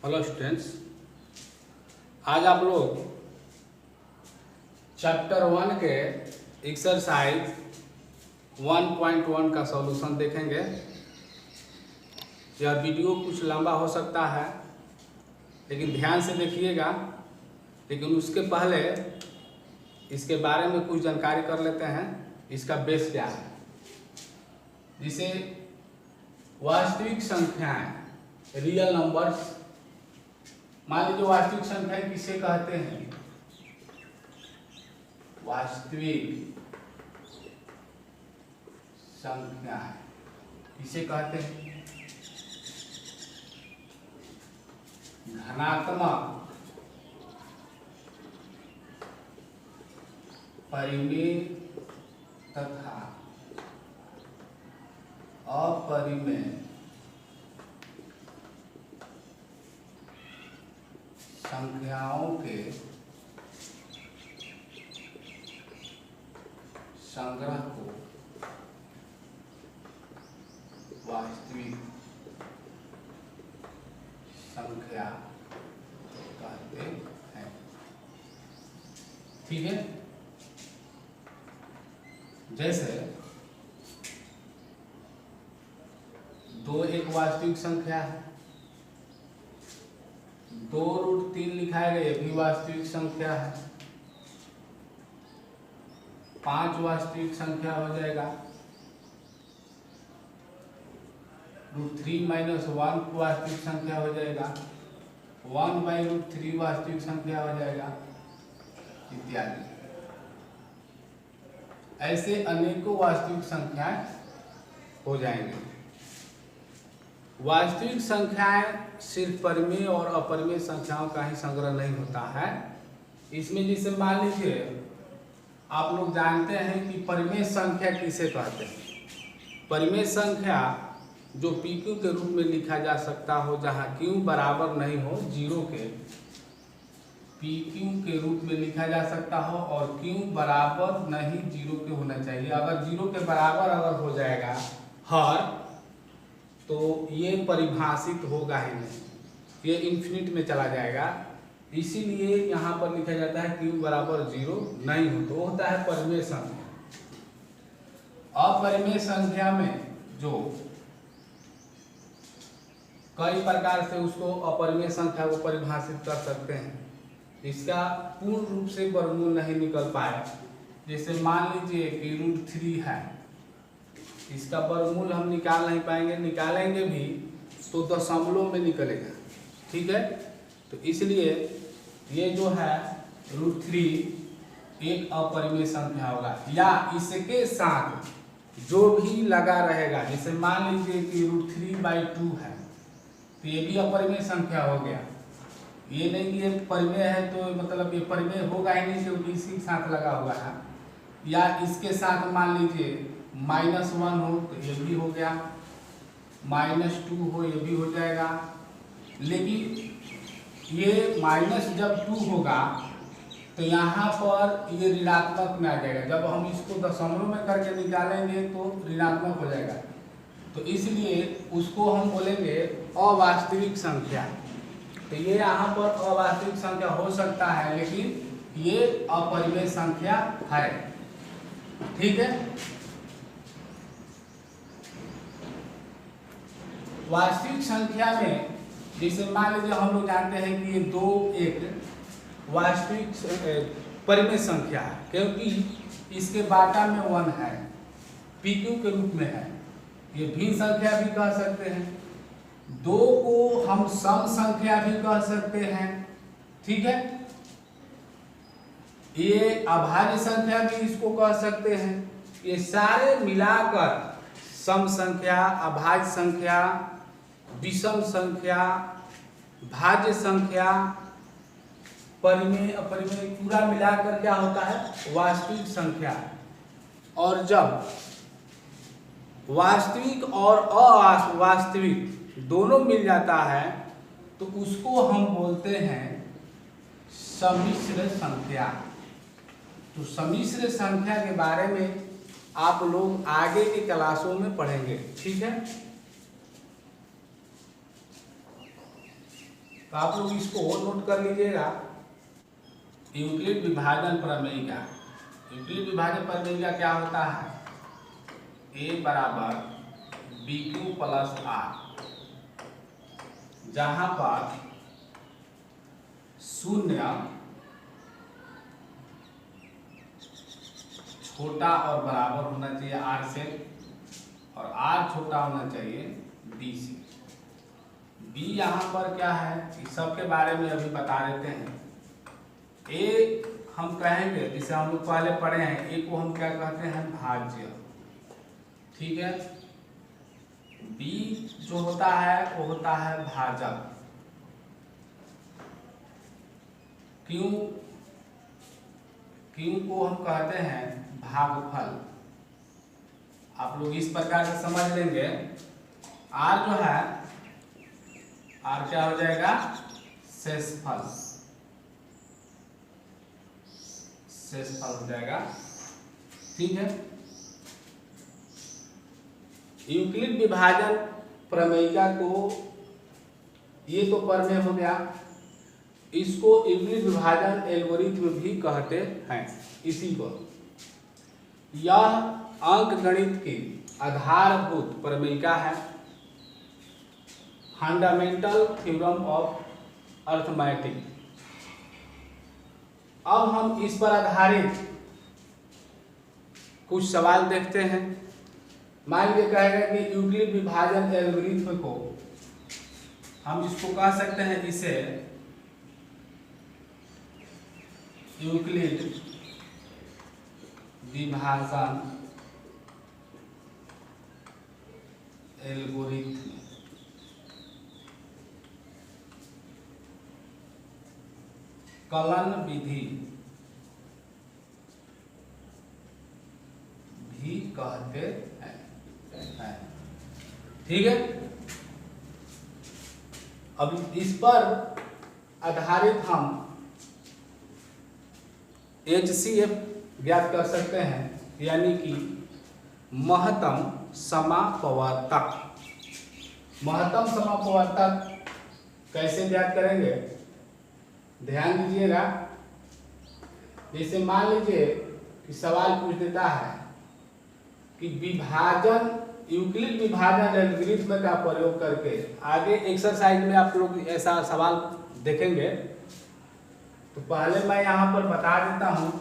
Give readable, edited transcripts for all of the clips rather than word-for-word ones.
Hello students, आज आप लोग चैप्टर 1 के एक्सरसाइज 1.1 का सॉल्यूशन देखेंगे। यह वीडियो कुछ लंबा हो सकता है, लेकिन ध्यान से देखिएगा। लेकिन उसके पहले इसके बारे में कुछ जानकारी कर लेते हैं। इसका बेस क्या है, जिसे वास्तविक संख्याएं, रियल नंबर्स। मान लीजिए वास्तविक संख्याएं किसे कहते हैं? वास्तविक संख्याएं किसे कहते हैं? धनात्मक, परिमेय तथा अपरिमेय संख्याओं के संग्रह को वास्तविक संख्या कहते हैं। ठीक है, जैसे 2 एक वास्तविक संख्या है, 2√3 लिखा गया, ये भी वास्तविक संख्या है। 5 वास्तविक संख्या हो जाएगा। √3 - 1 वास्तविक संख्या हो जाएगा। 1/√3 वास्तविक संख्या हो जाएगा, इत्यादि। ऐसे अनेकों वास्तविक संख्याएं हो जाएंगे। वास्तविक संख्याएं सिर्फ परिमेय और अपरिमेय संख्याओं का ही संग्रह नहीं होता है। इसमें जैसे मान लीजिए, आप लोग जानते हैं कि परिमेय संख्या किसे कहते हैं। परिमेय संख्या जो PQ के रूप में लिखा जा सकता हो, जहाँ Q बराबर नहीं हो जीरो के, PQ के रूप में लिखा जा सकता हो, और Q बराबर नहीं जीरो के होना चाहिए। अगर जीरो के बराबर अगर हो जाएगा हर, तो ये परिभाषित होगा ही नहीं, ये इन्फिनिट में चला जाएगा। इसीलिए यहाँ पर लिखा जाता है Q बराबर 0 नहीं हो, तो होता है परिमेय संख्या। अपरिमेय संख्या में जो कई प्रकार से उसको अपरिमेय संख्या को परिभाषित कर सकते हैं, इसका पूर्ण रूप से वर्गमूल नहीं निकल पाए। जैसे मान लीजिए कि √3 है, इसका वर्गमूल हम निकाल नहीं पाएंगे, निकालेंगे भी तो दशमलव में निकलेगा। ठीक है, तो इसलिए ये जो है √3 एक अपरिमेय संख्या होगा, या इसके साथ जो भी लगा रहेगा। जैसे मान लीजिए कि √3/2 है, तो ये भी अपरिमेय संख्या हो गया। ये नहीं कि ये परिमेय है तो मतलब ये परिमेय होगा ही नहीं, क्योंकि इसी के साथ लगा हुआ है। या इसके साथ मान लीजिए -1 हो तो ये भी हो गया, -2 हो ये भी हो जाएगा। लेकिन ये -2 होगा तो यहाँ पर ये ऋणात्मक में आ जाएगा। जब हम इसको दशमलव में करके निकालेंगे तो ऋणात्मक हो जाएगा, तो इसलिए उसको हम बोलेंगे अवास्तविक संख्या। तो ये यहाँ पर अवास्तविक संख्या हो सकता है, लेकिन ये अपरिमेय संख्या है। ठीक है, वास्तविक संख्या में जैसे मान लीजिए हम लोग जानते हैं कि ये 2 एक वास्तविक परिमेय संख्या है, क्योंकि इसके बाटा में 1 है, PQ के रूप में है। ये भिन्न संख्या भी कह सकते हैं। 2 को हम सम संख्या भी कह सकते हैं। ठीक है, ये अभाज्य संख्या भी इसको कह सकते हैं। ये सारे मिलाकर सम संख्या, अभाज्य संख्या, विषम संख्या, भाज्य संख्या, परिमेय अपरिमेय पूरा मिलाकर क्या होता है? वास्तविक संख्या। और जब वास्तविक और अवास्तविक दोनों मिल जाता है तो उसको हम बोलते हैं सम्मिश्र संख्या। तो सम्मिश्र संख्या के बारे में आप लोग आगे के क्लासों में पढ़ेंगे। ठीक है, तो आप लोग इसको नोट कर लीजिएगा। यूक्लिड विभाजन प्रमेय, यूक्लिड विभाजन प्रमेय क्या होता है? ए बराबर बी क्यू प्लस आर, जहां पर शून्य छोटा और बराबर होना चाहिए आर से, और आर छोटा होना चाहिए बी से। बी यहाँ पर क्या है, इस सब के बारे में अभी बता देते हैं। ए हम कहेंगे, जिसे हम लोग पहले पढ़े हैं, ए को हम क्या कहते हैं? भाज्य। ठीक है। बी जो होता है वो होता है भाजक। क्यों? क्यों को हम कहते हैं भागफल। आप लोग इस प्रकार से समझ लेंगे। आर जो है, आर क्या हो जाएगा? शेषफल, शेषफल हो जाएगा। ठीक है। यूक्लिड विभाजन प्रमेयिका को, ये तो प्रमेय हो गया, इसको यूक्लिड विभाजन एल्गोरिथ्म भी कहते हैं। इसी को, यह अंकगणित की आधारभूत प्रमेयिका है, फंडामेंटल थ्योरम ऑफ अर्थमेटिक। अब हम इस पर आधारित कुछ सवाल देखते हैं। मान लीजिए कहेगा कि यूक्लिड विभाजन एल्गोरिथ्म को हम इसको कह सकते हैं, इसे यूक्लिड विभाजन एल्गोरिथ्म। कलन विधि भी कहते हैं। ठीक है। अब इस पर आधारित हम HCF ज्ञात कर सकते हैं, यानी कि महत्तम समापवर्तक। महत्तम समापवर्तक कैसे ज्ञात करेंगे? ध्यान दीजिएगा। जैसे मान लीजिए कि सवाल पूछ देता है कि विभाजन, यूक्लिड विभाजन एल्गोरिथ्म का प्रयोग करके, आगे एक्सरसाइज में आप लोग ऐसा सवाल देखेंगे। तो पहले मैं यहाँ पर बता देता हूँ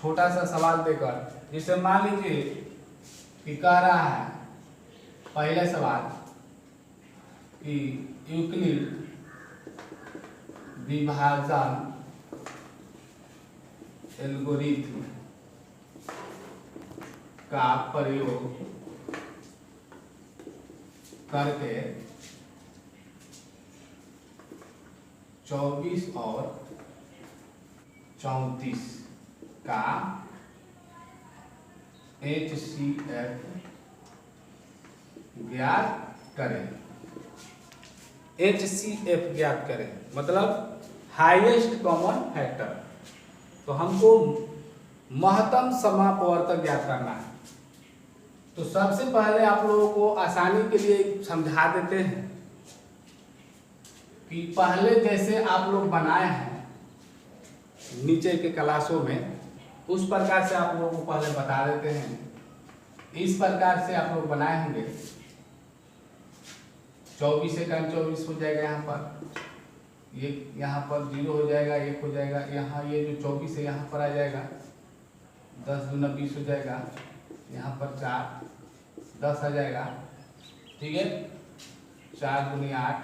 छोटा सा सवाल देकर। जैसे मान लीजिए कि कह रहा है पहले सवाल कि यूक्लिड विभाजन एल्गोरिथ्म का प्रयोग करके 24 और 34 का HCF ज्ञात करें। HCF ज्ञात करें मतलब हाईएस्ट कॉमन फैक्टर। तो हमको महत्तम समापवर्तक ज्ञात करना है। तो सबसे पहले आप लोगों को आसानी के लिए समझा देते हैं कि पहले जैसे आप लोग बनाए हैं नीचे के क्लासों में, उस प्रकार से आप लोगों को पहले बता देते हैं। इस प्रकार से आप लोग बनाए होंगे। 24 से 24 हो जाएगा, यहाँ पर ये, यहाँ पर 0 हो जाएगा, 1 हो जाएगा। यहाँ ये जो 24 है यहाँ पर आ जाएगा, 10 दूना 20 हो जाएगा। यहाँ पर 4, 10 आ जाएगा। ठीक है। 4 दूनी 8,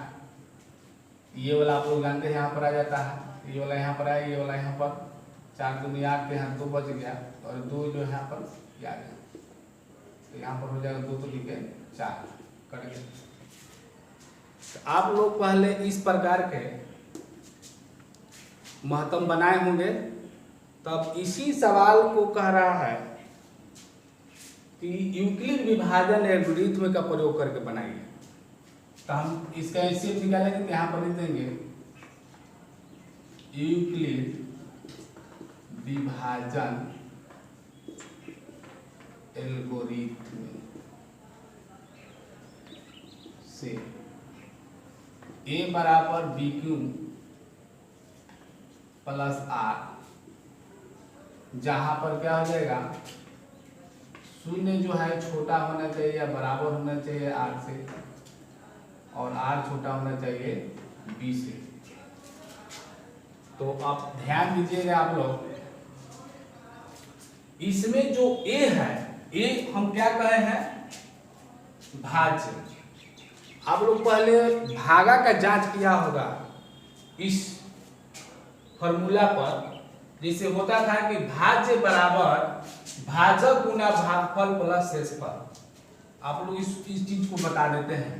ये वाला आप लोग जानते हैं यहाँ पर आ जाता है। ये वाला यहाँ पर आया, ये वाला यहाँ पर। 4 दूनी 8 के यहाँ 2 बच गया, और 2 जो यहाँ पर आ गया। तो यहाँ पर हो जाएगा 2 तो ठीक है 4 कट गया। तो आप लोग पहले इस प्रकार के महत्तम बनाए होंगे। तब इसी सवाल को कह रहा है कि यूक्लिड विभाजन एल्गोरिथ्म का प्रयोग करके बनाइए। तो हम इसका HCF निकालेंगे तो यहाँ पर लिख देंगे यूक्लिड विभाजन एल्गोरिथ्म से ए बराबर बी क्यू प्लस आर, जहां पर क्या हो जाएगा, शून्य जो है छोटा होना चाहिए या बराबर होना चाहिए आर से, और आर छोटा होना चाहिए बी से। तो अब ध्यान दीजिएगा आप लोग, इसमें जो ए है, ए हम क्या कहे हैं, भाज्य। आप लोग पहले भागा का जांच किया होगा इस फॉर्मूला पर, जैसे होता था कि भाज्य बराबर भाजक गुना भागफल प्लस शेषफल। आप लोग इस चीज को बता देते हैं,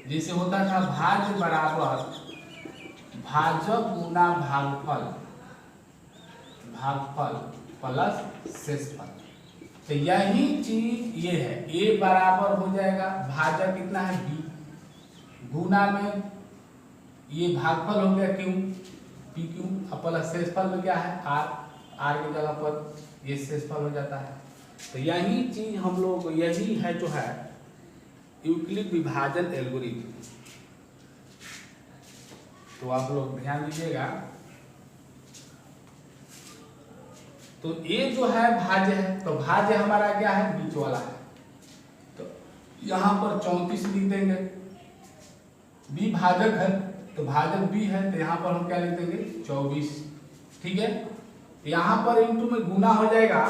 जैसे होता था भाज्य बराबर भाजक गुना भागफल प्लस शेषफल। तो यही चीज ये है, ए बराबर हो जाएगा भाजक कितना है बी, गुना में ये भागफल हो गया क्यू, पी क्यू, प्लस शेषफल में क्या है आर, आर की जगह पर ये शेषफल हो जाता है। तो यही चीज हम लोग, यही है जो है यूक्लिड विभाजन एल्गोरिथम। तो आप लोग ध्यान दीजिएगा, तो ये जो है भाज्य है, तो भाज्य हमारा क्या है, बीच वाला है। तो यहां पर 34 लिख देंगे, बी भाजक है तो भाजक बी है, तो यहाँ पर हम क्या लिख देंगे 24, ठीक है। यहाँ पर इंटू में गुना हो जाएगा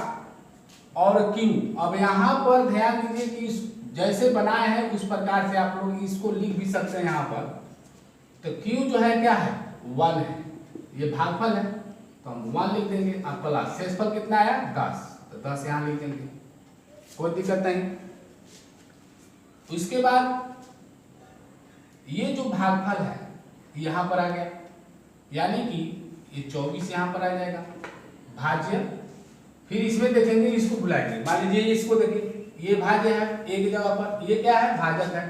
और क्यू। अब यहाँ पर ध्यान दीजिए कि जैसे बनाए हैं उस प्रकार से आप लोग इसको लिख भी सकते हैं। यहाँ पर तो क्यू जो है क्या है 1 है, ये भागफल है तो हम 1 लिख देंगे, अब प्लस शेषफल कितना आया 10, तो 10 यहाँ लिख देंगे, कोई दिक्कत नहीं। उसके बाद ये जो भागफल है यहाँ पर आ गया, यानी कि ये 24 यहाँ पर आ जाएगा भाज्य। फिर इसमें देखेंगे, इसको बुलाएंगे, मान लीजिए इसको देखिए, ये भाज्य है एक जगह पर, ये क्या है भाजक है,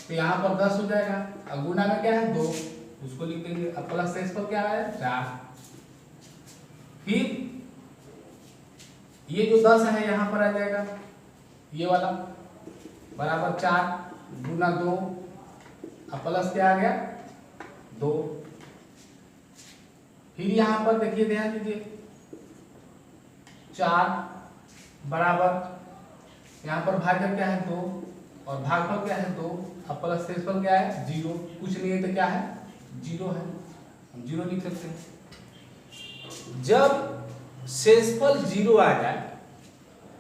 तो यहाँ पर 10 हो जाएगा, और गुना में क्या है 2, उसको लिख देंगे, अब प्लस शेषफल क्या है 4। फिर ये जो 10 है यहाँ पर आ जाएगा, ये वाला बराबर 4 गुना 2, अब प्लस क्या आ गया 2। फिर यहाँ पर देखिए, ध्यान दीजिए 4 बराबर यहाँ पर भाजक क्या है 2 और भागफल क्या है 2, अब प्लस शेषफल क्या है 0, कुछ नहीं है तो क्या है 0 है, हम 0 लिख सकते हैं। जब शेषफल 0 आ जाए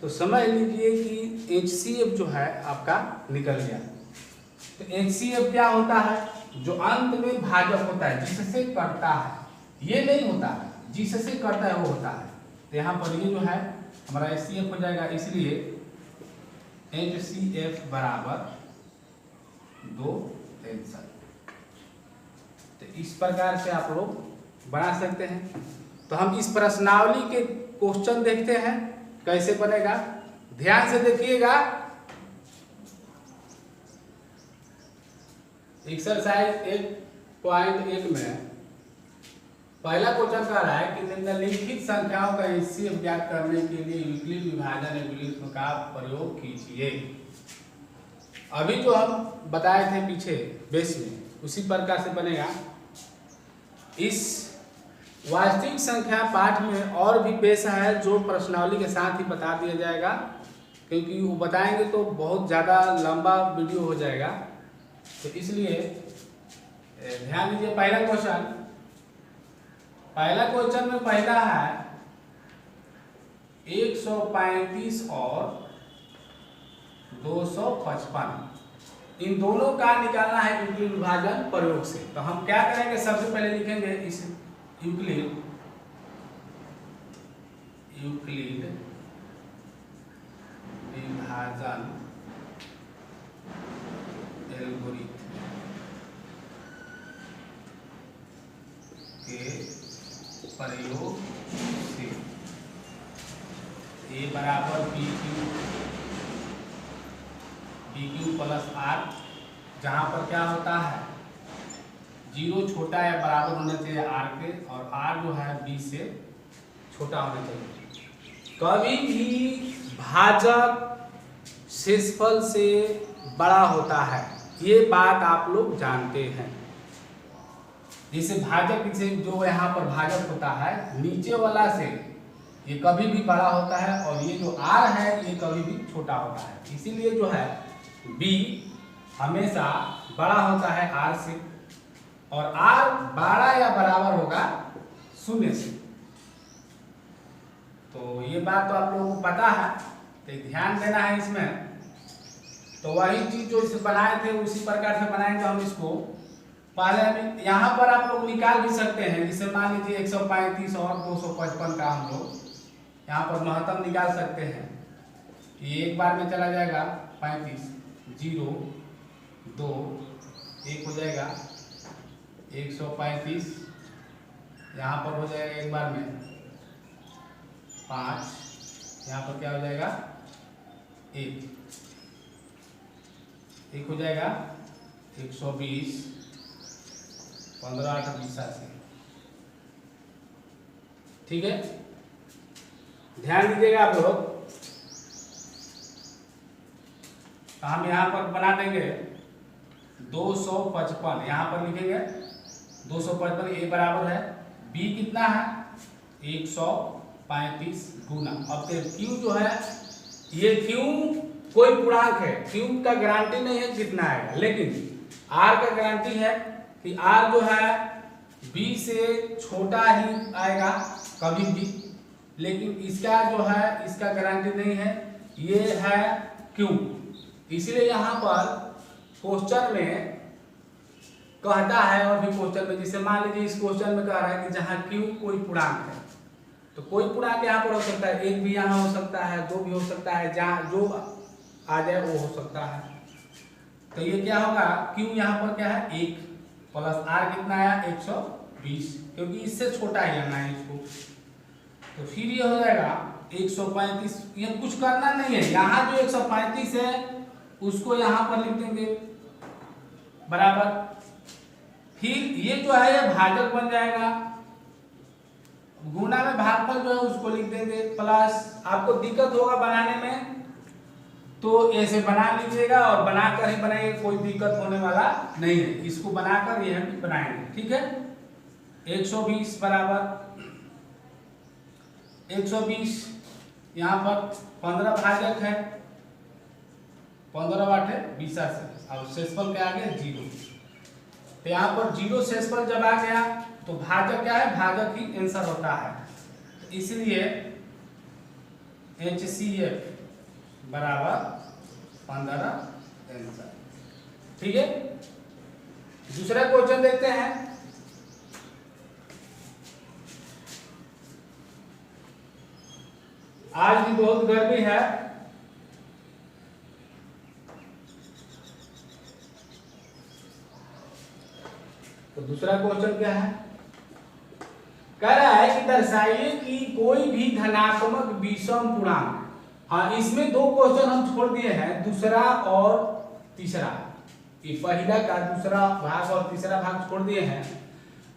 तो समझ लीजिए कि HCF जो है आपका निकल गया। तो HCF क्या होता है, जो अंत में भाजक होता है, जिससे कटता है, ये नहीं होता है, जिससे कटता है वो होता है। तो यहाँ पर ये जो है हमारा HCF हो जाएगा, इसलिए HCF बराबर 2 टेंशन। तो इस प्रकार से आप लोग बना सकते हैं। तो हम इस प्रश्नावली के क्वेश्चन देखते हैं कैसे बनेगा, ध्यान से देखिएगा। एक्सरसाइज 1.1 में पहला क्वेश्चन कह रहा है कि निम्नलिखित संख्याओं का HCF ज्ञात करने के लिए यूक्लिड विभाजन एल्गोरिथम का प्रयोग कीजिए। अभी जो हम बताए थे पीछे बेस में, उसी प्रकार से बनेगा। इस वास्तविक संख्या पाठ में और भी बेस है जो प्रश्नावली के साथ ही बता दिया जाएगा, क्योंकि वो बताएंगे तो बहुत ज़्यादा लंबा वीडियो हो जाएगा, तो इसलिए ध्यान दीजिए। पहला क्वेश्चन में पहला है 135 और 255, इन दोनों का निकालना है यूक्लिड विभाजन प्रयोग से। तो हम क्या करेंगे, सबसे पहले लिखेंगे इस यूक्लिड विभाजन एल्गोरिथम के प्रयोग से ए बराबर बी क्यू प्लस आर, जहाँ पर क्या होता है 0 छोटा या बराबर होना चाहिए आर के, और आर जो है बी से छोटा होना चाहिए। कभी भी भाजक शेषफल से बड़ा होता है, ये बात आप लोग जानते हैं। जैसे भाजक से जो यहाँ पर भाजक होता है नीचे वाला से ये कभी भी बड़ा होता है और ये जो आर है ये कभी भी छोटा होता है। इसीलिए जो है बी हमेशा बड़ा होता है आर से और आर बड़ा या बराबर होगा 0 से। तो ये बात तो आप लोगों को पता है, तो ध्यान देना है इसमें। तो वही चीज जो इसे बनाए थे उसी प्रकार से बनाएंगे हम इसको। पहले हम यहाँ पर आप लोग निकाल भी सकते हैं, जैसे मान लीजिए 135 और 255 का हम लोग यहाँ पर महत्तम निकाल सकते हैं। ये एक बार में चला जाएगा 35, 0, 2, 1 हो जाएगा 135, यहाँ पर हो जाएगा एक बार में 5, यहाँ पर क्या हो जाएगा 1 हो जाएगा 120, 15, 8, 20 से। ठीक है, ध्यान दीजिएगा आप लोग। हम यहाँ पर बना देंगे 255, यहाँ पर लिखेंगे 255, ए बराबर है बी कितना है 135 गुना। अब क्यू जो है ये क्यू कोई पूर्णांक है, क्यू का गारंटी नहीं है कितना आएगा, लेकिन आर का गारंटी है कि आर जो है बी से छोटा ही आएगा कभी भी, लेकिन इसका जो है इसका गारंटी नहीं है, ये है क्यू। इसलिए यहाँ पर क्वेश्चन में कहता है, और भी क्वेश्चन में जैसे मान लीजिए इस क्वेश्चन में कह रहा है कि जहाँ क्यू कोई पूर्णांक है, तो कोई पूर्णांक यहाँ पर हो सकता है, 1 भी यहाँ हो सकता है, 2 भी हो सकता है, जहाँ जो आ जाए वो हो सकता है। तो ये क्या होगा, क्यू यहाँ पर क्या है 1 प्लस आर कितना आया 120, क्योंकि इससे छोटा ही आना है इसको। तो फिर ये हो जाएगा 135, ये कुछ करना नहीं है, यहाँ जो 135 है उसको यहाँ पर लिख देंगे बराबर, फिर ये जो है ये भाजक बन जाएगा, गुना में भागफल जो है उसको लिख देंगे प्लस। आपको दिक्कत होगा बनाने में तो ऐसे बना लीजिएगा, और बनाकर ही बनाइए, कोई दिक्कत होने वाला नहीं है। इसको बनाकर ये हम बनाएंगे, ठीक है। 120 बराबर 120, यहाँ पर 15 भाजक है, 15 8 20 से। अब शेषफल क्या आ गया 0, तो यहाँ पर 0 शेषफल जब आ गया तो भाजक क्या है, भाजक ही आंसर होता है। तो इसलिए HCF बराबर 15 आंसर, ठीक है। दूसरा क्वेश्चन देखते हैं। आज भी बहुत गर्मी है, तो दूसरा क्वेश्चन क्या है, कह रहा है कि दर्शाइए कि कोई भी धनात्मक विषम पूर्णांक। हाँ, इसमें 2 क्वेश्चन हम छोड़ दिए हैं, दूसरा और तीसरा। ये पहला का दूसरा भाग और तीसरा भाग छोड़ दिए हैं।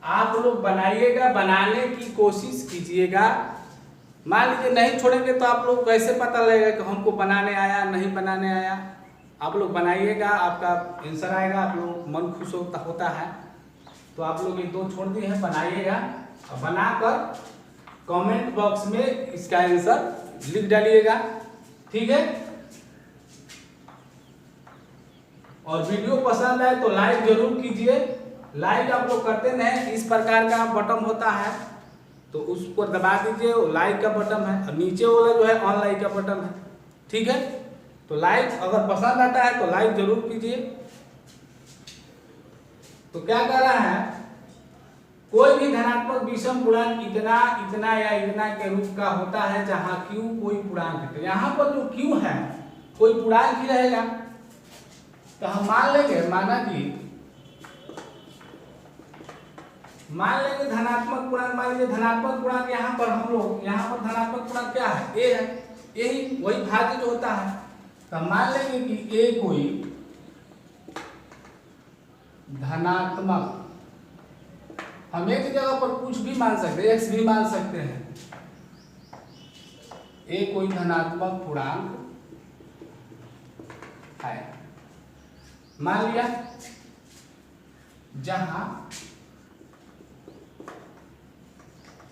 आप लोग बनाइएगा, बनाने की कोशिश कीजिएगा। मान लीजिए नहीं छोड़ेंगे तो आप लोग कैसे पता लगेगा कि हमको बनाने आया नहीं बनाने आया। आप लोग बनाइएगा, आपका आंसर आएगा, आप लोग मन खुश होता है। तो आप लोग ये 2 छोड़ दिए हैं, बनाइएगा और बनाकर कमेंट बॉक्स में इसका आंसर लिख डालिएगा, ठीक है। और वीडियो पसंद आए तो लाइक जरूर कीजिए। लाइक आप लोग करते नहीं, इस प्रकार का बटन होता है तो उस पर दबा दीजिए, वो लाइक का बटन है, और नीचे वाला जो है ऑनलाइन का बटन है, ठीक है। तो लाइक अगर पसंद आता है तो लाइक जरूर कीजिए। तो क्या कह रहा है, कोई भी धनात्मक विषम पूर्णांक इतना इतना या इतना के रूप का होता है जहां क्यू कोई पूर्णांक है। तो यहाँ पर जो क्यू है कोई पूर्णांक ही रहेगा। तो हम मान लेंगे, मान लेंगे धनात्मक पूर्णांक, मान लीजिए धनात्मक पूर्णांक यहाँ पर हम लोग, यहाँ पर धनात्मक पूर्णांक क्या है, ए है, यही वही भाज्य जो होता है। तो मान लेंगे कि ए कोई धनात्मक, हम एक जगह पर कुछ भी मान सकते हैं, एक्स भी मान सकते हैं। ए कोई धनात्मक पूर्णांक है। मान लिया जहां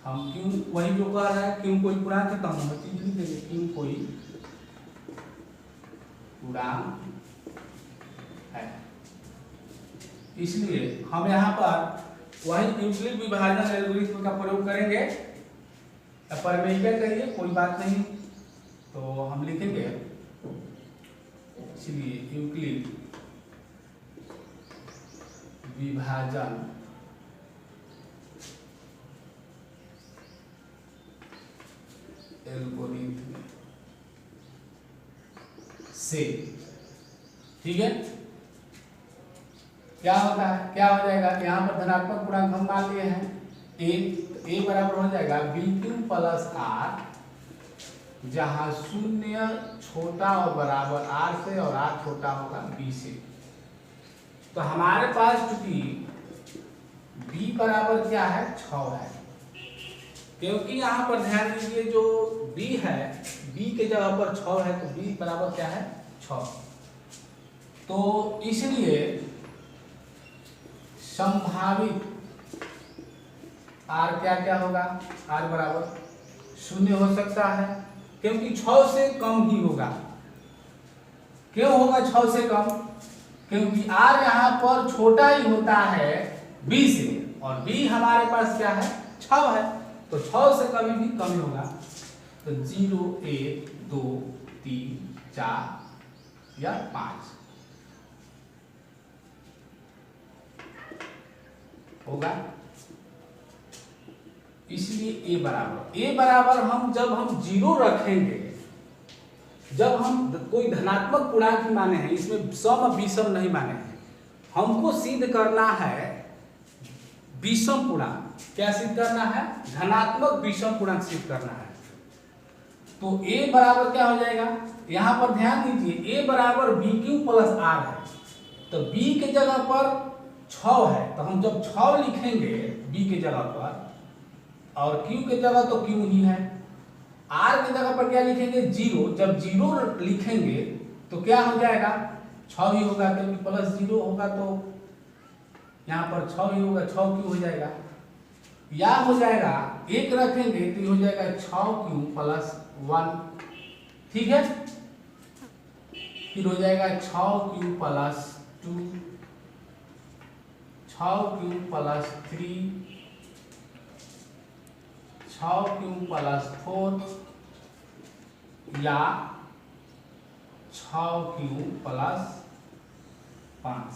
हम क्यों वही जो कह रहा है क्यों कोई पूर्णांक है तो हम हर चीज लिख देंगे क्यों कोई पूर्णांक है। इसलिए हम यहाँ पर वही यूक्लिड विभाजन एल्गोरिथ्म का प्रयोग करेंगे। परिमेय करिए कोई बात नहीं, तो हम लिखेंगे इसलिए यूक्लिड विभाजन एल्गोरिथ्म से, ठीक है। क्या होता है, क्या हो जाएगा, यहाँ पर धनात्मक पूर्णांक हम मान लिए हैं ए बराबर हो जाएगा बी क्यू प्लस आर, जहां शून्य छोटा और बराबर आर से और आर छोटा होगा बी से। तो हमारे पास चूंकि बी बराबर क्या है 6 है, क्योंकि यहाँ पर ध्यान दीजिए जो बी है बी के जगह पर 6 है तो बी बराबर क्या है 6। तो इसलिए संभावित आर क्या क्या होगा, आर बराबर 0 हो सकता है क्योंकि 6 से कम ही होगा। क्यों होगा 6 से कम, क्योंकि आर यहाँ पर छोटा ही होता है बी से और बी हमारे पास क्या है 6 है, तो 6 से कभी भी कम होगा। तो 0 1 2 3 4 या 5 होगा। इसलिए ए बराबर हम जब हम 0 रखेंगे, जब हम कोई धनात्मक पूर्णांक माने हैं, इसमें सम विषम नहीं माने हैं, हमको सिद्ध करना है विषम पूर्णांक। क्या सिद्ध करना है, धनात्मक विषम पूर्णांक सिद्ध करना है। तो ए बराबर क्या हो जाएगा, यहां पर ध्यान दीजिए ए बराबर बी क्यू प्लस आर है, तो बी के जगह पर 6 है, तो हम जब 6 लिखेंगे बी के जगह पर और क्यू के जगह तो क्यू ही है, आर के जगह पर क्या लिखेंगे 0, जब 0 लिखेंगे तो क्या हो जाएगा 6 ही होगा, क्योंकि प्लस 0 होगा तो यहाँ पर 6 ही होगा, 6 क्यू हो जाएगा। या हो जाएगा 1 रखेंगे तो ये हो जाएगा 6 क्यू प्लस 1, ठीक है। फिर हो जाएगा 6 Q plus 2, 6 Q plus 3, 6 Q plus 4 या 6 क्यू प्लस 5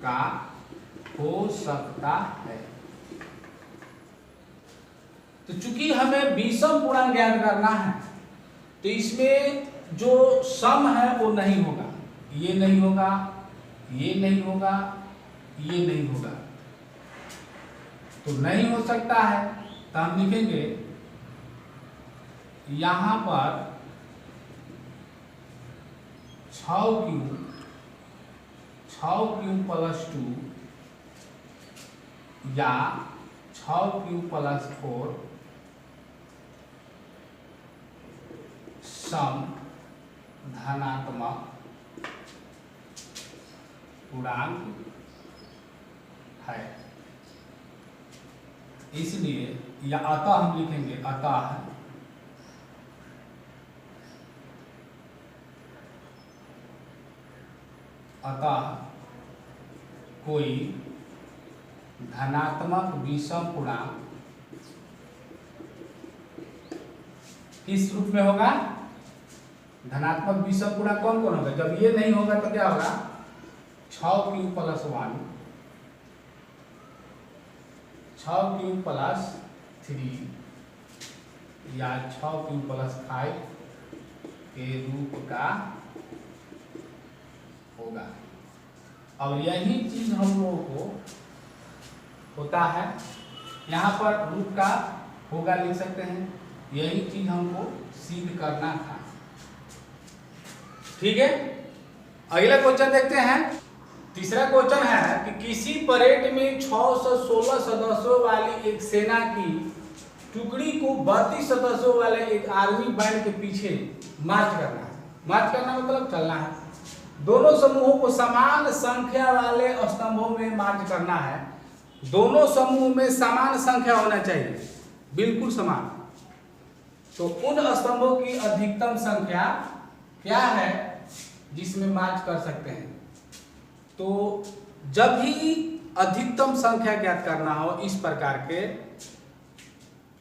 का हो सकता है। तो चूंकि हमें विषम पूर्णांक ज्ञात करना है तो इसमें जो सम है वो नहीं होगा, ये नहीं होगा, ये नहीं होगा, ये नहीं होगा, तो नहीं हो सकता है। तो हम लिखेंगे यहां पर 6 क्यू प्लस 2 या 6 क्यू प्लस 4 सम धनात्मक पूर्णांक है। इसलिए या अतः हम लिखेंगे अतः कोई धनात्मक विषम पूर्णांक किस रूप में होगा, धनात्मक विषम पूर्णांक कौन कौन होगा, जब ये नहीं होगा तो क्या होगा 6 क्यू प्लस 1, 6 क्यू प्लस 3 या 6 क्यू प्लस 5 के रूप का होगा। और यही चीज हम लोगों को होता है, यहाँ पर रूप का होगा लिख सकते हैं, यही चीज हमको सिद्ध करना था, ठीक है। अगला क्वेश्चन देखते हैं। तीसरा क्वेश्चन है कि किसी परेड में 6 से 16 सदस्यों वाली एक सेना की टुकड़ी को 32 सदस्यों वाले एक आर्मी बैंड के पीछे मार्च करना है। मार्च करना मतलब चलना है। दोनों समूहों को समान संख्या वाले स्तंभों में मार्च करना है। दोनों समूह में समान संख्या होना चाहिए, बिल्कुल समान। तो उन स्तंभों की अधिकतम संख्या क्या है जिसमें मार्च कर सकते हैं। तो जब भी अधिकतम संख्या ज्ञात करना हो इस प्रकार के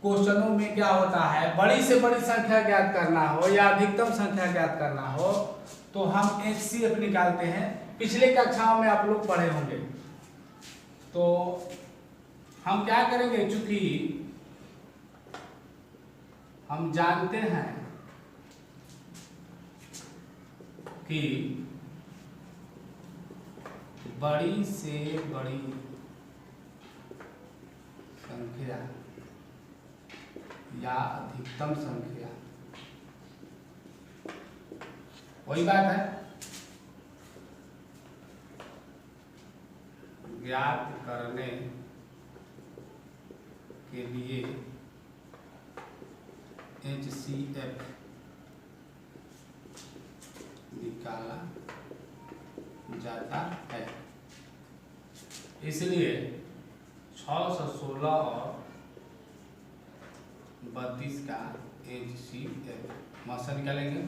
क्वेश्चनों में क्या होता है, बड़ी से बड़ी संख्या ज्ञात करना हो या अधिकतम संख्या ज्ञात करना हो तो हम HCF निकालते हैं। पिछले कक्षाओं में आप लोग पढ़े होंगे। तो हम क्या करेंगे, चूंकि हम जानते हैं कि बड़ी से बड़ी संख्या या अधिकतम संख्या वही बात है, ज्ञात करने के लिए HCF निकाला जाता है। इसलिए 616 और 32 का HCF मौसा निकालेंगे।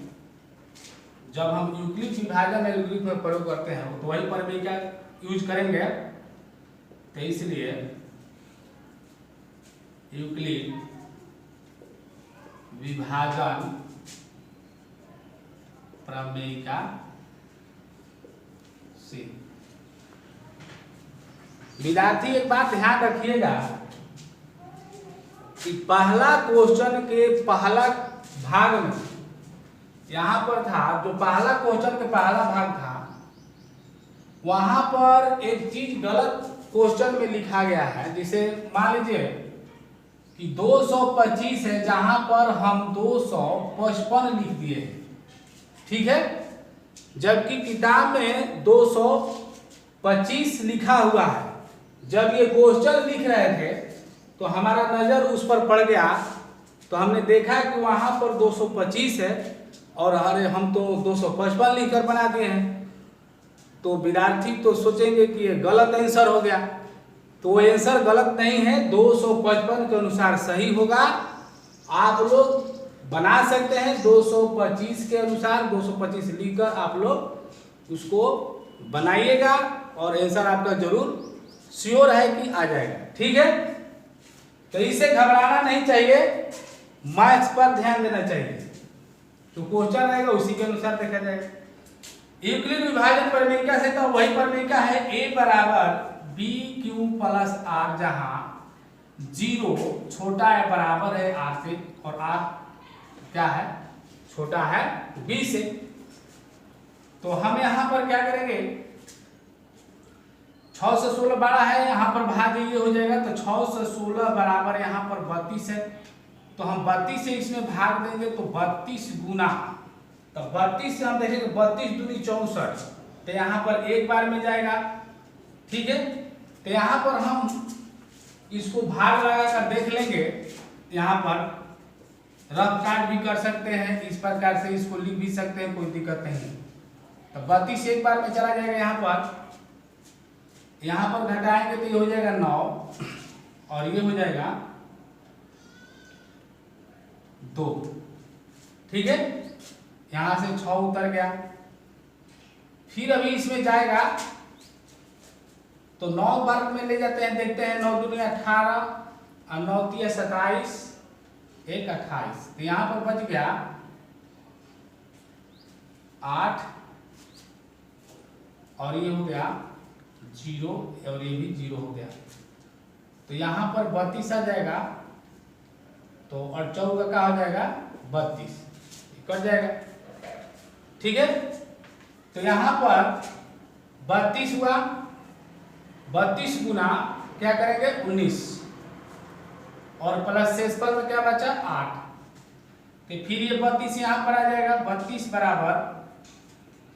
जब हम यूक्लिड विभाजन एल्गोरिथम में प्रयोग करते हैं तो वही प्रमेय का यूज करेंगे। तो इसलिए यूक्लिड विभाजन प्रमेय का से विद्यार्थी एक बात ध्यान रखिएगा कि पहला क्वेश्चन के पहला भाग में यहां पर था, जो पहला क्वेश्चन के पहला भाग था वहां पर एक चीज गलत क्वेश्चन में लिखा गया है। जिसे मान लीजिए कि 225 है जहां पर हम 255 लिख दिए हैं, ठीक है, जबकि किताब में 225 लिखा हुआ है। जब ये क्वेश्चन लिख रहे थे तो हमारा नजर उस पर पड़ गया, तो हमने देखा कि वहां पर 225 है और अरे हम तो 255 लिखकर बना दिए हैं। तो विद्यार्थी तो सोचेंगे कि ये गलत आंसर हो गया। तो वो आंसर गलत नहीं है, 255 के अनुसार सही होगा। आप लोग बना सकते हैं 225 के अनुसार, 225 लिखकर आप लोग उसको बनाइएगा और आंसर आपका जरूर श्योर है कि आ जाएगा, ठीक है। तो इसे घबराना नहीं चाहिए, मैथ्स पर ध्यान देना चाहिए। तो क्वेश्चन आएगा उसी के अनुसार देखा जाएगा। यूक्लिड विभाजन प्रमेय से तो वही प्रमेय है, A बराबर BQ प्लस R, जहां 0 छोटा है बराबर है R से और R क्या है, छोटा है B से। तो हम यहां पर क्या करेंगे, 6 से 16 बड़ा है, यहां पर भाग ये हो जाएगा। तो 6 से 16 बराबर यहां पर 32 है, तो हम 32 से इसमें भाग देंगे तो 32 गुना, तो 32 से हम देखेंगे 32 दूनी 64, तो यहाँ पर एक बार में जाएगा, ठीक है। तो यहाँ पर हम इसको भाग लगाकर देख लेंगे, यहाँ पर रफ काट भी कर सकते हैं, इस प्रकार से इसको लिख भी सकते हैं, कोई दिक्कत नहीं। तो 32 एक बार में चला जाएगा, यहाँ पर घटाएंगे तो ये हो जाएगा 9 और ये हो जाएगा 2, ठीक है। यहां से 6 उतर गया, फिर अभी इसमें जाएगा तो 9 वर्ग में ले जाते हैं, देखते हैं 9 दूनी 18 और 9 तिया 27, 1 28, तो यहां पर बच गया 8 और ये हो गया 0 और ये भी 0 हो गया। तो यहां पर 32 आ जाएगा, तो और 4 का क्या हो जाएगा 32, कट जाएगा, ठीक है। तो यहां पर 32 हुआ, 32 गुना क्या करेंगे 19 और प्लस शेषफल में क्या बचा 8, तो फिर ये 32 यहां पर आ जाएगा, 32 बराबर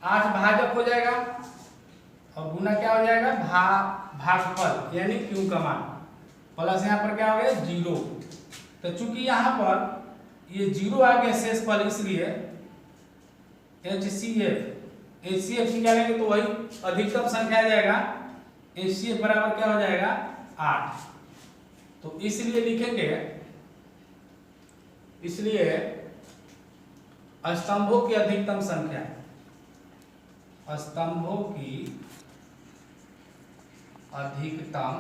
8 भाजक हो जाएगा और गुना क्या हो जाएगा भागफल यानी क्यू का मान, प्लस यहाँ पर क्या हो गया 0। तो चूंकि यहाँ पर ये 0 आ गया शेषफल, इसलिए HCF, HCF निकालेंगे तो वही अधिकतम संख्या आ जाएगा। HCF बराबर क्या हो जाएगा 8। तो इसलिए लिखेंगे, इसलिए स्तंभों की अधिकतम संख्या, स्तंभों की अधिकतम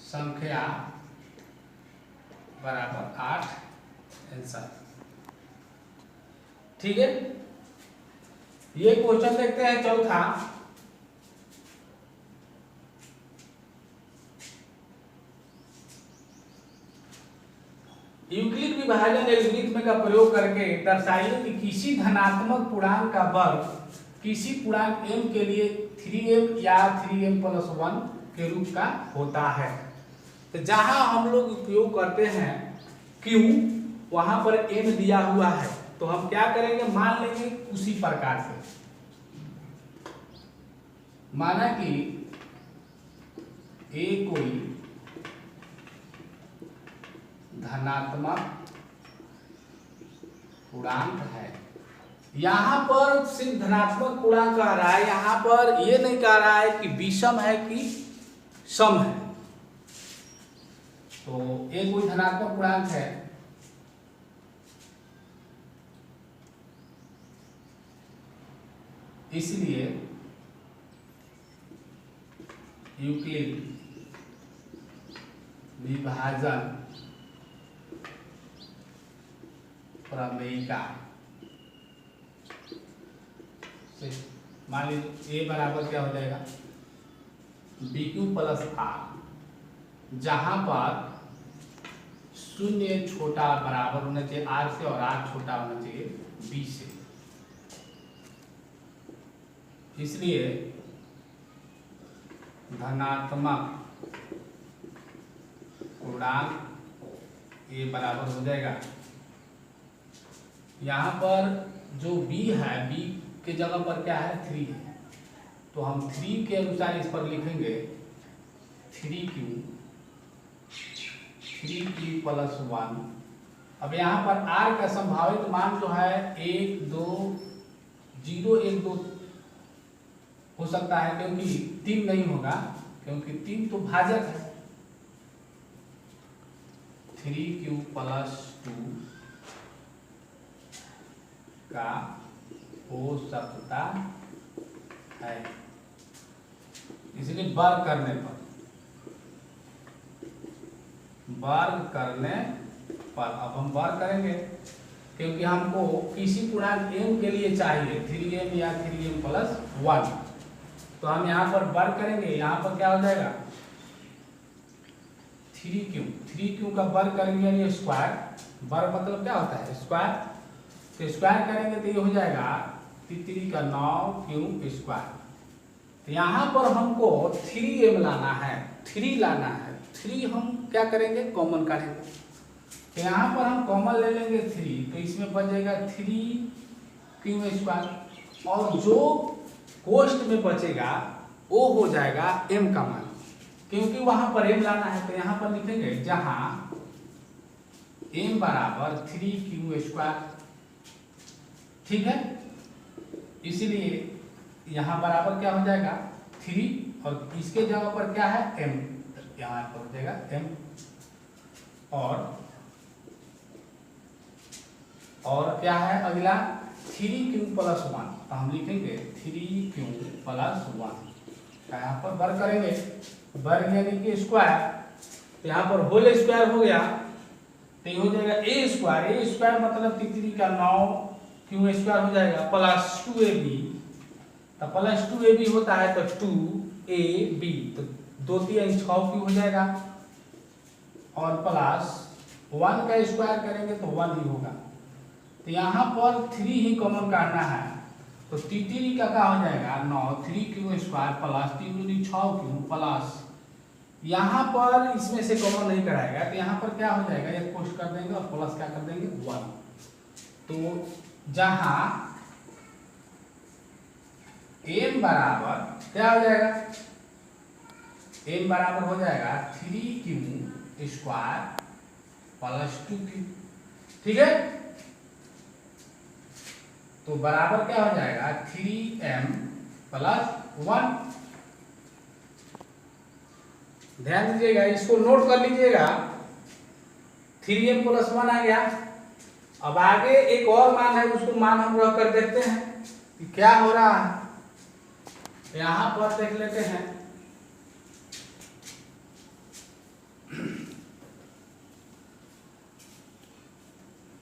संख्या बराबर 8 आंसर। ठीक है, ये क्वेश्चन देखते हैं चौथा। यूक्लिड विभाजन एल्गोरिथ्म का प्रयोग करके दर्शाइए कि किसी धनात्मक पूर्णांक का वर्ग किसी पूर्णांक m के लिए 3m या 3m+1 के रूप का होता है। तो जहां हम लोग उपयोग करते हैं q, वहां पर m दिया हुआ है, तो हम क्या करेंगे, मान लेंगे उसी प्रकार से। माना कि a कोई धनात्मक पूर्णांक है, यहां पर सिर्फ धनात्मक पूर्णांक कह रहा है, यहां पर ये नहीं कह रहा है कि विषम है कि सम है। तो ये कोई धनात्मक पूर्णांक है, इसलिए यूक्लिड विभाजन प्रमेयिका से मान लीजिए a बराबर क्या हो जाएगा BQ+R, जहां पर शून्य छोटा बराबर होना चाहिए R से और R छोटा होना चाहिए B से। इसलिए धनात्मक पूर्णांक a बराबर हो जाएगा, यहाँ पर जो b है, b के जगह पर क्या है 3 है, तो हम 3 के अनुसार इस पर लिखेंगे 3q+1। अब यहाँ पर r का संभावित मान जो है 1 2 0 1 2 हो सकता है, क्योंकि 3 नहीं होगा, क्योंकि 3 तो भाजक है। 3q+2 का हो सकता है, इसलिए वर्ग करने पर अब हम वर्ग करेंगे, क्योंकि हमको किसी पूर्णांक m के लिए चाहिए 3m या 3m+1, तो हम यहाँ पर वर्ग करेंगे। यहाँ पर क्या हो जाएगा 3q का वर्ग करेंगे यानी स्क्वायर, वर्ग मतलब क्या होता है स्क्वायर, तो स्क्वायर करेंगे तो ये हो जाएगा 3 का 9q²। तो यहाँ पर हमको 3m लाना है, 3 लाना है, 3 हम क्या करेंगे कॉमन काटेंगे, तो यहाँ पर हम कॉमन ले लेंगे 3, तो इसमें बच जाएगा 3q², और जो कोष्ठ में बचेगा वो हो जाएगा m का मान, क्योंकि वहां पर m लाना है। तो यहाँ पर लिखेंगे जहां m बराबर 3q², ठीक है, इसलिए यहाँ बराबर क्या हो जाएगा 3, और इसके जगह पर क्या है m, यहाँ पर हो जाएगा m, और क्या है अगला 3q+1, तो हम लिखेंगे 3q+1, यहाँ पर वर्ग करेंगे, वर्ग यानी कि स्क्वायर, तो यहाँ पर होल स्क्वायर हो गया, तो ये हो जाएगा a स्क्वायर मतलब 3 का 9q² हो जाएगा प्लस 2ab, तो प्लस 2ab होता है तो 2ab, तो 2 3 6q हो जाएगा, और प्लस 1 का स्क्वायर करेंगे तो 1 ही होगा। तो यहाँ पर 3 ही कॉमन काटना है, तो 3 का क्या हो जाएगा 9, 3q² प्लस 3 6q प्लस, यहाँ पर इसमें से कॉमन नहीं कराएगा, तो यहाँ पर क्या हो जाएगा एक पोस्ट कर देंगे और प्लस क्या कर देंगे 1। तो जहां m बराबर क्या हो जाएगा, m बराबर हो जाएगा 3q² प्लस 2q, ठीक है। तो बराबर क्या हो जाएगा 3m + 1। ध्यान दीजिएगा, इसको नोट कर लीजिएगा। 3m + 1 आ गया। अब आगे एक और मान है, उसको मान हम रख कर देखते हैं कि क्या हो रहा है। यहां पर देख लेते हैं।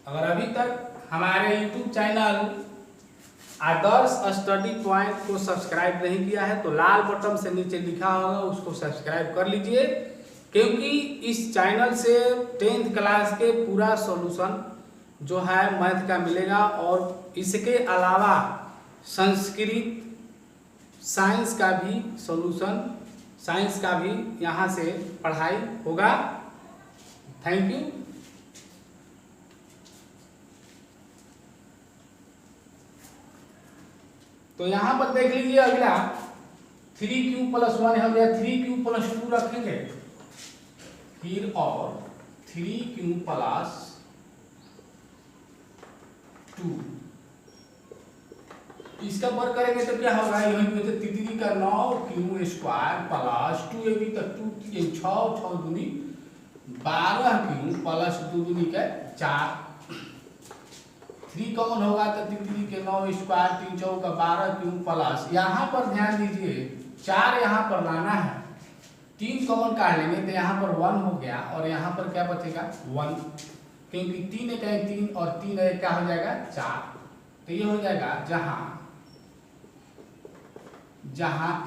अगर अभी तक हमारे YouTube चैनल आदर्श स्टडी पॉइंट को सब्सक्राइब नहीं किया है तो लाल बटन से नीचे लिखा होगा, उसको सब्सक्राइब कर लीजिए, क्योंकि इस चैनल से 10th क्लास के पूरा सॉल्यूशन जो है मैथ का मिलेगा और इसके अलावा संस्कृत साइंस का भी सॉल्यूशन, साइंस का भी यहाँ से पढ़ाई होगा। Thank you. तो यहाँ पर देख लीजिए अगला 3q + 1 हो गया, 3q + 2 रखेंगे फिर और 3q + 2 इसका वर्ग करेंगे तो क्या होगा, यही में तो तितली का 9q² + 2ab तक 2 6 6 दूनी 12q + 2 दूनी के 4। 3 कॉमन होगा तो तितली के 9² 3 चौका 12q प्लस, यहाँ पर ध्यान दीजिए 4 यहाँ पर लाना है, 3 कॉमन काट लेंगे तो यहाँ पर 1 हो गया और यहाँ पर क्या बचेगा 1, क्योंकि 3 एक 3 और 3 एक क्या हो जाएगा 4। तो ये हो जाएगा जहाँ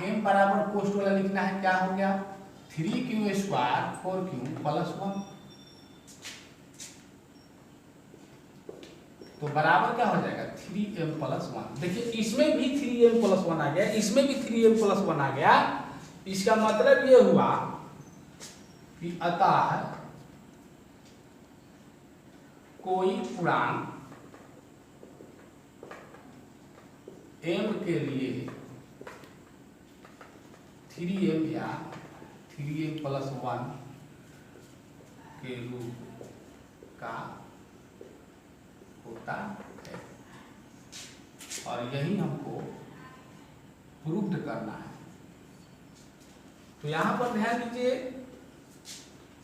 m बराबर पोस्ट वाला लिखना है, क्या हो गया 3q² 4q + 1। तो बराबर क्या हो जाएगा 3m + 1। देखिए इसमें भी 3m + 1 आ गया, इसमें भी 3m + 1 आ गया। इसका मतलब ये हुआ कि अतः कोई पूर्णांक m के लिए 3m या 3m + 1 के रूप का होता है और यही हमको प्रूव्ड करना है। तो यहाँ पर ध्यान दीजिए,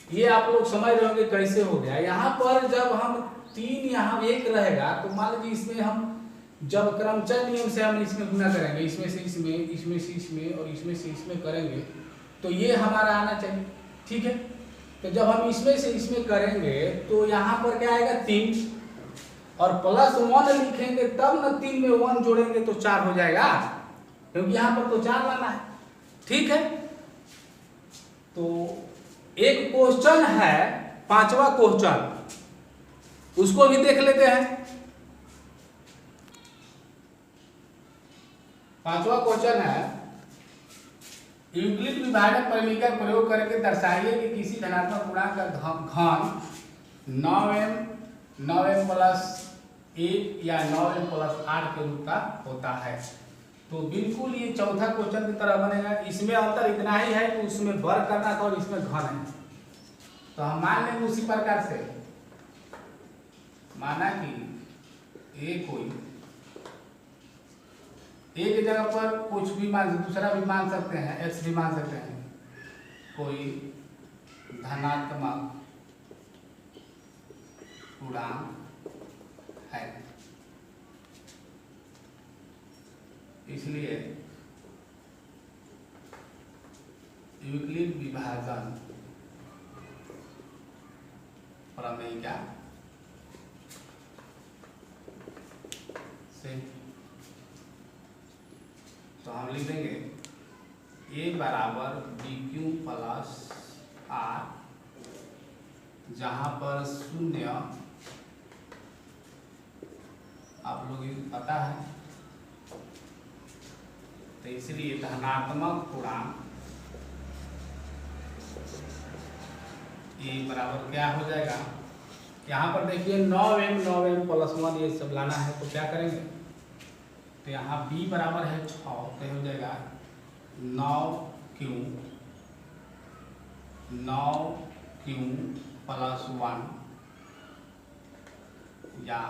ये आप लोग समझ रहे होंगे कैसे हो गया। यहाँ पर जब हम 3 यहाँ 1 रहेगा तो मान लीजिए इसमें हम जब क्रमचय नियम से हम इसमें गुना करेंगे, इसमें से इसमें, इसमें से इसमें और इसमें से इसमें करेंगे तो ये हमारा आना चाहिए, ठीक है। तो जब हम इसमें से इसमें करेंगे तो यहाँ पर क्या आएगा 3 और +1 लिखेंगे तब न 3 में 1 जोड़ेंगे तो 4 हो जाएगा, क्योंकि यहाँ पर तो 4 लाना है, ठीक है। तो एक क्वेश्चन है 5वां क्वेश्चन, उसको भी देख लेते हैं। 5वां क्वेश्चन है यूक्लिड विभाजक परिमिति का प्रयोग करके दर्शाइए कि किसी धनात्मक पूर्णांक का घन 9m + 1 या 9m + 8 के रूप का होता है। तो बिल्कुल ये चौथा क्वेश्चन की तरह बनेगा। इसमें अंतर इतना ही है कि उसमें वर्ग करना था और इसमें घन है। तो हम मान लेंगे उसी प्रकार से, माना कि ए कोई एक जगह पर कुछ भी मान, दूसरा भी मान सकते हैं, x भी मान सकते हैं, कोई धनात्मक पूर्णांक है, इसलिए यूक्लिड विभाजन प्रमेय से तो हम लिख देंगे a बराबर bq + r, जहां पर 0 आप लोग पता है, तो इसलिए धनात्मक पूर्णांक a बराबर क्या हो जाएगा, यहाँ पर देखिए 9m + 1 ये सब लाना है तो क्या करेंगे, तो यहाँ b बराबर है 6, तो हो जाएगा 9q + 1 या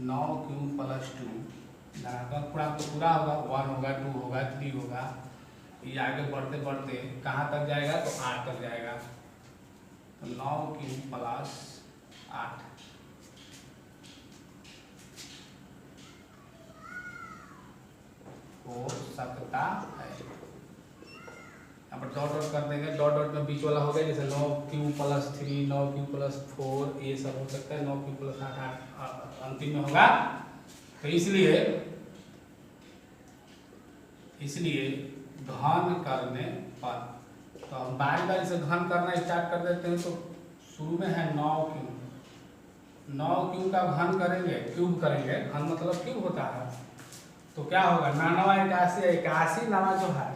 9 क्यूब प्लस 2 धनात्मक पूर्णांक तो पूरा होगा, 1 होगा, 2 होगा, 3 होगा, ये आगे बढ़ते बढ़ते कहाँ तक जाएगा तो 8 तक जाएगा। तो 9 क्यूब प्लस 8 हो सकता है। यहाँ पर डॉट डॉट कर देंगे, डॉट डॉट में बीच वाला हो गया, जैसे 9 क्यूब प्लस 3, 9 क्यूब प्लस 4, ये सब हो सकता है। 9 क्यूब प्लस 8 अंतिम में होगा। तो इसलिए घन करने पर, तो हम बारी बारी से घन करना स्टार्ट कर देते हैं। तो शुरू में है 9 क्यूब, 9 क्यूब का घन करेंगे, क्यूब करेंगे, घन मतलब क्यूब होता है। तो क्या होगा, 9 81, 81 नवा जो है,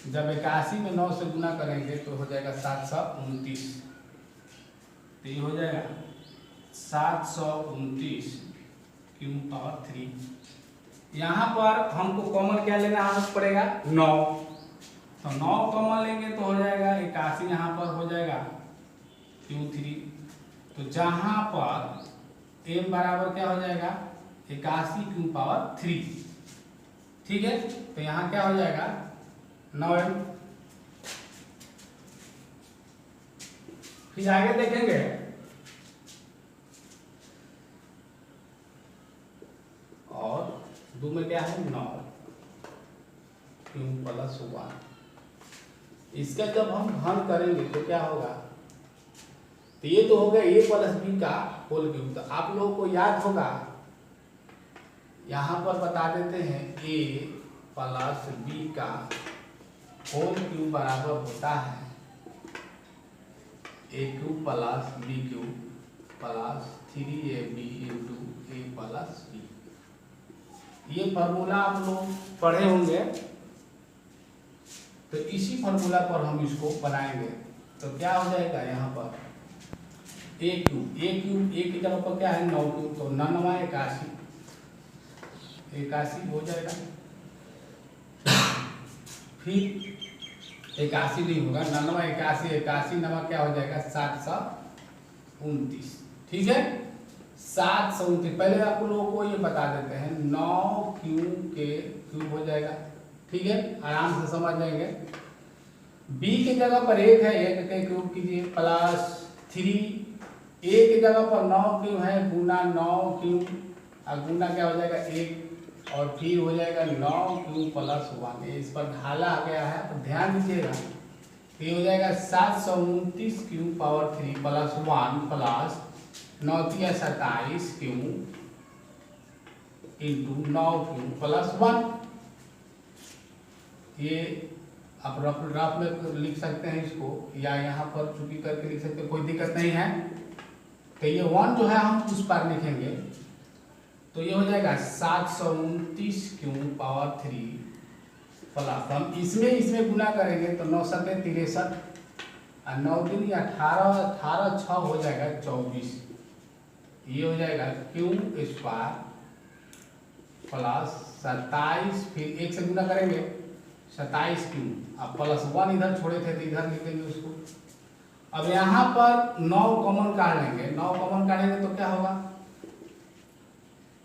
जब 81 में 9 से गुना करेंगे तो हो जाएगा 729। तो ये हो जाएगा 729 क्यूब पावर 3। यहाँ पर हमको कॉमन क्या लेना पड़ेगा, 9। तो 9 कॉमन लेंगे तो हो जाएगा 81, यहाँ पर हो जाएगा Q3। तो जहाँ पर m बराबर क्या हो जाएगा 81 क्यूब पावर 3, ठीक है। तो यहाँ क्या हो जाएगा 9m। फिर आगे देखेंगे, और 2 में क्या है 9 क्यूब प्लस 1। इसका जब हम घन करेंगे तो क्या होगा, तो ये तो हो गया a प्लस बी का होल क्यूब। तो आप लोगों को याद होगा, यहाँ पर बता देते हैं a प्लस बी का होल क्यूब बराबर होता है a cube plus B cube plus 3ab into a plus B. ये फार्मूला आप लोग पढ़े होंगे, तो इसी फार्मूला पर हम इसको बनाएंगे। तो क्या हो जाएगा यहाँ पर a क्यूब a की जगह पर क्या है 9 क्यूब, तो 9 81 हो जाएगा। फिर 81 नहीं होगा, 9 81 नवा क्या हो जाएगा 729, ठीक है। 729 पहले आप लोगों को ये बता देते हैं, 9 क्यूब के क्यूब हो जाएगा, ठीक है, आराम से समझ जाएंगे। b की जगह पर 1 है, 1 के क्यूब कीजिए प्लस 3, a की जगह पर 9 क्यूब है, गुना 9 क्यूब, और गुना क्या हो जाएगा 1, और फिर हो जाएगा 9 क्यूब प्लस 1। इस पर ढाला आ गया है, तो ध्यान दीजिएगा। ये हो जाएगा 729 cube power 3 plus 1 plus 9 × 27 cube into 9 cube plus 1। ये आप रफ में लिख सकते हैं इसको, या यहाँ पर चुकी करके लिख सकते हैं, कोई दिक्कत नहीं है। तो ये 1 जो है हम उस पर लिखेंगे, तो ये हो जाएगा 729 क्यूब पावर 3 प्लस, हम इसमें गुना करेंगे तो 9 × 7 = 63, और 9 × 3 = 18 6 हो जाएगा 24। ये हो जाएगा क्यूब स्क्वायर प्लस 27, फिर 1 से गुना करेंगे 27 क्यूब, अब प्लस 1 इधर छोड़े थे तो इधर लिखेंगे उसको। अब यहाँ पर 9 कॉमन काट लेंगे, 9 कॉमन काटेंगे तो क्या होगा,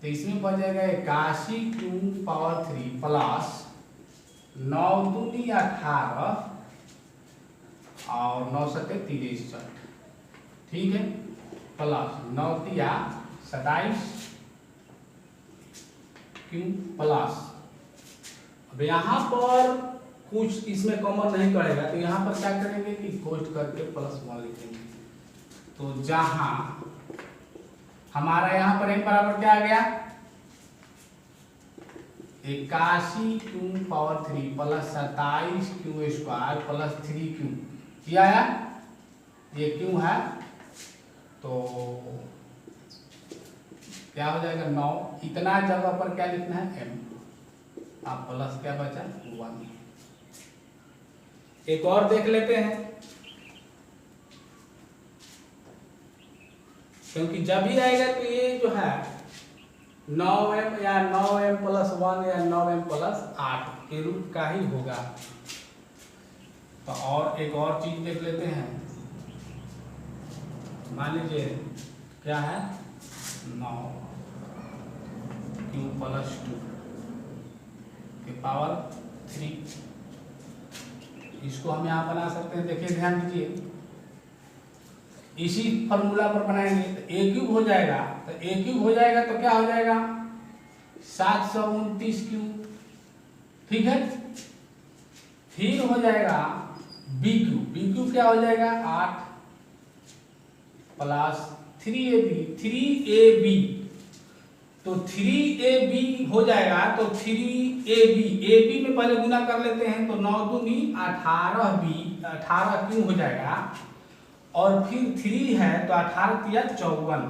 तो इसमें बच जाएगा 81 क्यूब पावर 3 प्लस 9 दूनी 18 और 9 × 7 = 63, ठीक है, प्लस 9 × 27 क्यूब प्लस। अब यहाँ पर कुछ इसमें कॉमन नहीं करेगा, तो यहाँ पर क्या करेंगे कि कोष्ट करके प्लस 1 लिखेंगे। तो जहां हमारा यहाँ पर m बराबर क्या आ गया 81 cube power 3 plus 27 cube square plus 3 cube, क्या आया, ये क्यूब है, तो क्या हो जाएगा 9। इतना जगह पर क्या लिखना है m, आप प्लस क्या बचा 1। एक और देख लेते हैं, क्योंकि जब भी आएगा तो ये जो है 9m या 9m प्लस 1 या 9m प्लस 8 के रूप का ही होगा। तो और एक और चीज देख लेते हैं, मान लीजिए क्या है 9, क्यू प्लस 2 के पावर 3। इसको हम यहाँ बना सकते हैं, देखिए ध्यान दीजिए, इसी फॉर्मूला पर बनाएंगे तो a क्यूब हो जाएगा, तो a क्यूब हो जाएगा तो क्या हो जाएगा 729 क्यूब, ठीक है। फिर हो जाएगा b क्यूब क्या हो जाएगा 8 प्लस 3ab, तो 3ab हो जाएगा, तो 3ab में पहले गुना कर लेते हैं, तो 9 दूनी 18 क्यों हो जाएगा, और फिर 3 है तो 18 तिया 54,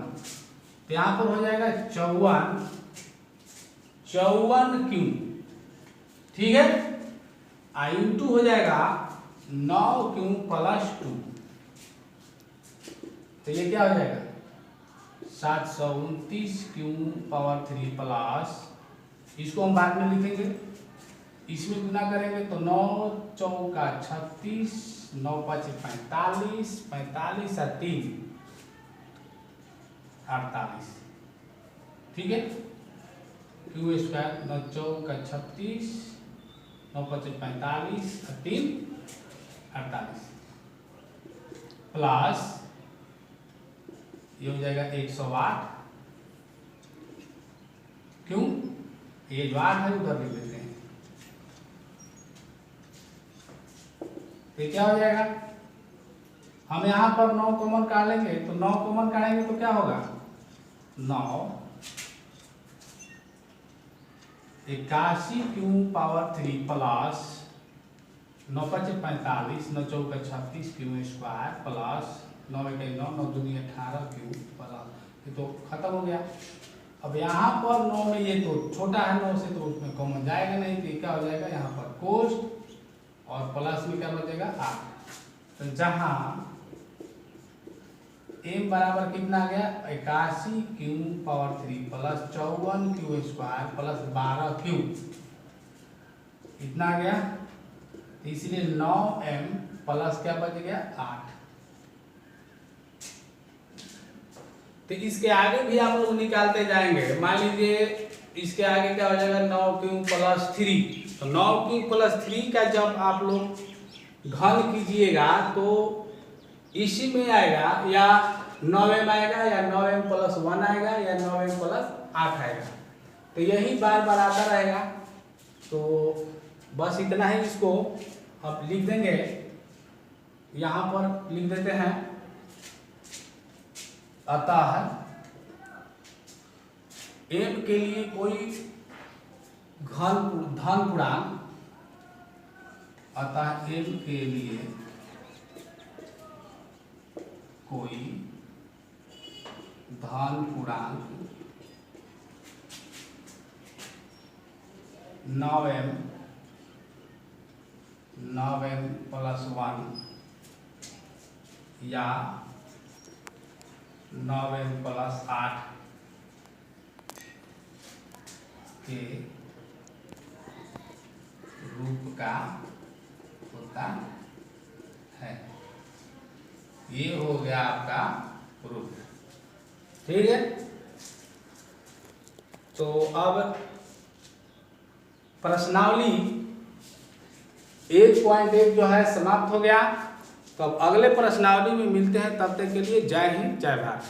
तो यहाँ पर हो जाएगा 54 क्यों, ठीक है। इंटू हो जाएगा 9 क्यों प्लस 2, तो ये क्या हो जाएगा 729 क्यू पावर 3 प्लस, इसको हम बाद में लिखेंगे, इसमें गुना करेंगे तो 9 चौका 36, 9 पाँच 45, 45 और 3 48, ठीक है। क्यू स्क्वायर 9 चौका 36, 9 पाँच 45 और 3 48 प्लस ये हो जाएगा 108 क्यों, ये जो 8 है उधर लिख देते हैं, तो क्या हो जाएगा, हम यहाँ पर 9 कॉमन काट लेंगे, तो 9 कॉमन काटेंगे तो क्या होगा 9 81 क्यू पावर 3 प्लस 9 पाँच 45, 9 चौका 36 क्यू स्क्वायर प्लस 9 एक 9, 9 दूनी 18 क्यू प्लस, ये तो खत्म हो गया। अब यहाँ पर 9 में ये तो छोटा है 9 से, तो उसमें कॉमन जाएगा नहीं, तो क्या हो जाएगा यहाँ पर कोस्ट और प्लस में क्या बचेगा 8, तो जहाँ m बराबर कितना आ गया 81 Q power 3 plus 54 Q square plus 12 Q, इतना आ गया, इसलिए 9m प्लस क्या बच गया 8। तो इसके आगे भी आप लोग निकालते जाएंगे, मान लीजिए इसके आगे क्या हो जाएगा 9 क्यू प्लस 3, तो 9 क्यू प्लस 3 का जब आप लोग घन कीजिएगा तो इसी में आएगा, या 9m आएगा, या 9m प्लस 1 आएगा, या 9m प्लस 8 आएगा, तो यही बार बार आता रहेगा। तो बस इतना ही, इसको अब लिख देंगे, यहाँ पर लिख देते हैं, अतः m के लिए कोई धन पूर्णांक, अतः m के लिए कोई धन पूर्णांक 9m प्लस 1 या 9m प्लस 8 के रूप का होता है। ये हो गया आपका प्रूफ, ठीक है। तो अब प्रश्नावली 1.1 जो है समाप्त हो गया। तो अब अगले प्रश्नावली में मिलते हैं, तब तक के लिए जय हिंद जय भारत।